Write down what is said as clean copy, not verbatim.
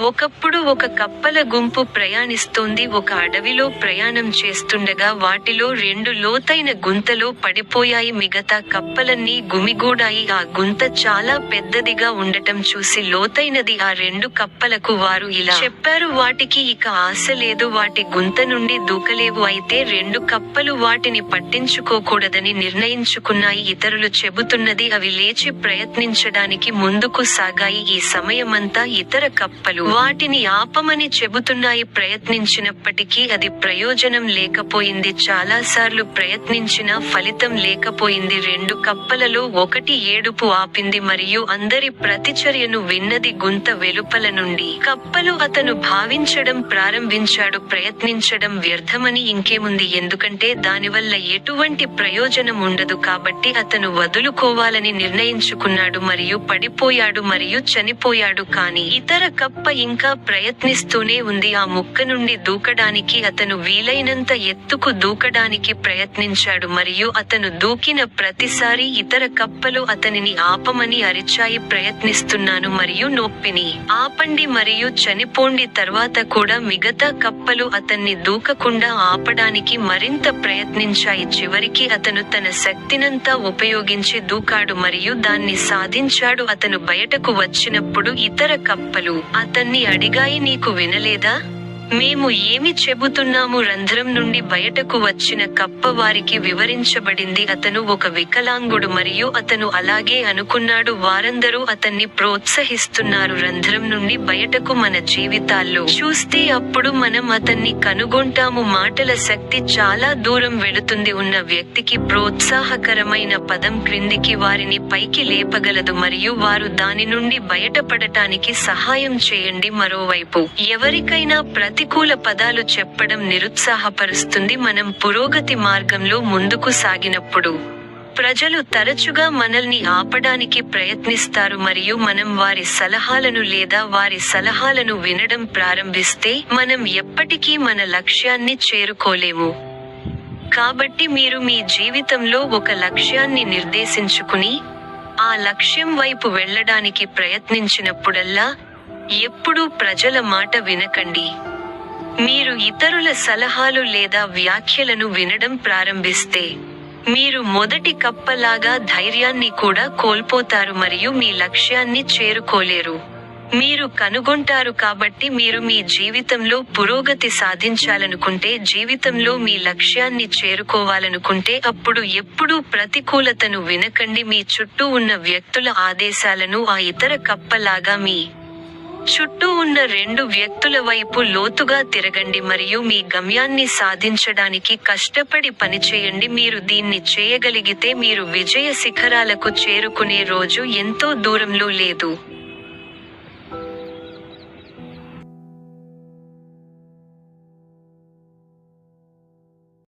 ఒకప్పుడు ఒక కప్పల గుంపు ప్రయాణిస్తోంది. ఒక అడవిలో ప్రయాణం చేస్తుండగా వాటిలో 2 లోతైన గుంతలో పడిపోయాయి. మిగతా కప్పలన్నీ గుమిగూడాయి. ఆ గుంత చాలా పెద్దదిగా ఉండటం చూసి లోతైనది ఆ 2 కప్పలకు వారు ఇలా చెప్పారు: వాటికి ఇక ఆశ లేదు, వాటి గుంత నుండి దూకలేవు. అయితే 2 కప్పలు వాటిని పట్టించుకోకూడదని నిర్ణయించుకున్నాయి. ఇతరులు చెబుతున్నది అవి లేచి ప్రయత్నించడానికి ముందుకు సాగాయి. ఈ సమయమంతా ఇతర కప్పలు వాటిని ఆపమని చెబుతున్నాయి. ప్రయత్నించినప్పటికీ అది ప్రయోజనం లేకపోయింది. చాలాసార్లు ప్రయత్నించినా ఫలితం లేకపోయింది. 2 కప్పలలో ఒకటి ఏడుపు ఆపింది మరియు అందరి ప్రతిచర్యను విన్నది. గుంత వెలుపల నుండి కప్పలు అతను భావించడం ప్రారంభించాడు: ప్రయత్నించడం వ్యర్థమని, ఇంకేముంది, ఎందుకంటే దానివల్ల ఎటువంటి ప్రయోజనం ఉండదు. కాబట్టి అతను వదులుకోవాలని నిర్ణయించుకున్నాడు మరియు పడిపోయాడు మరియు చనిపోయాడు. కానీ ఇతర కప్ప ఇంకా ప్రయత్నిస్తూనే ఉంది. ఆ ముక్క నుండి దూకడానికి అతను వీలైనంత ఎత్తుకు దూకడానికి ప్రయత్నించాడు మరియు అతను దూకిన ప్రతిసారీ ఇతర కప్పలు అతనిని ఆపమని అరిచాయి: ప్రయత్నిస్తున్నాను మరియు నొప్పిని ఆపండి మరియు చనిపోండి. తర్వాత కూడా మిగతా కప్పలు అతన్ని దూకకుండా ఆపడానికి మరింత ప్రయత్నించాయి. చివరికి అతను తన శక్తినంతా ఉపయోగించి దూకాడు మరియు దాన్ని సాధించాడు. అతను బయటకు వచ్చినప్పుడు ఇతర కప్పలు అతన్ని అడిగాయి: నీకు వినలేదా? మేము ఏమి చెబుతున్నాము? రంధ్రం నుండి బయటకు వచ్చిన కప్ప వారికి వివరించబడింది: అతను ఒక వికలాంగుడు మరియు అతను అలాగే అనుకున్నాడు. వారందరూ అతన్ని ప్రోత్సహిస్తున్నారు. రంధ్రం నుండి బయటకు మన జీవితాల్లో చూస్తే అప్పుడు మనం అతన్ని కనుగొంటాము. మాటల శక్తి చాలా దూరం వెళుతుంది. ఉన్న వ్యక్తికి ప్రోత్సాహకరమైన పదం క్రిందికి వారిని పైకి లేపగలదు మరియు వారు దాని నుండి బయటపడటానికి సహాయం చేయండి. మరోవైపు ఎవరికైనా ప్రతికూల పదాలు చెప్పడం నిరుత్సాహపరుస్తుంది. మనం పురోగతి మార్గంలో ముందుకు సాగినప్పుడు ప్రజలు తరచుగా మనల్ని ఆపడానికి ప్రయత్నిస్తారు మరియు మనం వారి సలహాలను లేదా వారి సలహాలను వినడం ప్రారంభిస్తే మనం ఎప్పటికీ మన లక్ష్యాన్ని చేరుకోలేము. కాబట్టి మీరు మీ జీవితంలో ఒక లక్ష్యాన్ని నిర్దేశించుకుని ఆ లక్ష్యం వైపు వెళ్ళడానికి ప్రయత్నించినప్పుడల్లా ఎప్పుడూ ప్రజల మాట వినకండి. మీరు ఇతరుల సలహాలు లేదా వ్యాఖ్యలను వినడం ప్రారంభిస్తే మీరు మొదటి కప్పలాగా ధైర్యాన్ని కూడా కోల్పోతారు మరియు మీ లక్ష్యాన్ని చేరుకోలేరు. మీరు కనుగొంటారు. కాబట్టి మీరు మీ జీవితంలో పురోగతి సాధించాలనుకుంటే, జీవితంలో మీ లక్ష్యాన్ని చేరుకోవాలనుకుంటే అప్పుడు ఎప్పుడూ ప్రతికూలతను వినకండి. మీ చుట్టూ ఉన్న వ్యక్తుల ఆదేశాలను ఆ ఇతర కప్పలాగా మీ చుట్టూ ఉన్న 2 వ్యక్తుల వైపు లోతుగా తిరగండి మరియు మీ గమ్యాన్ని సాధించడానికి కష్టపడి పనిచేయండి. మీరు దీన్ని చేయగలిగితే మీరు విజయ శిఖరాలకు చేరుకునే రోజు ఎంతో దూరంలో లేదు.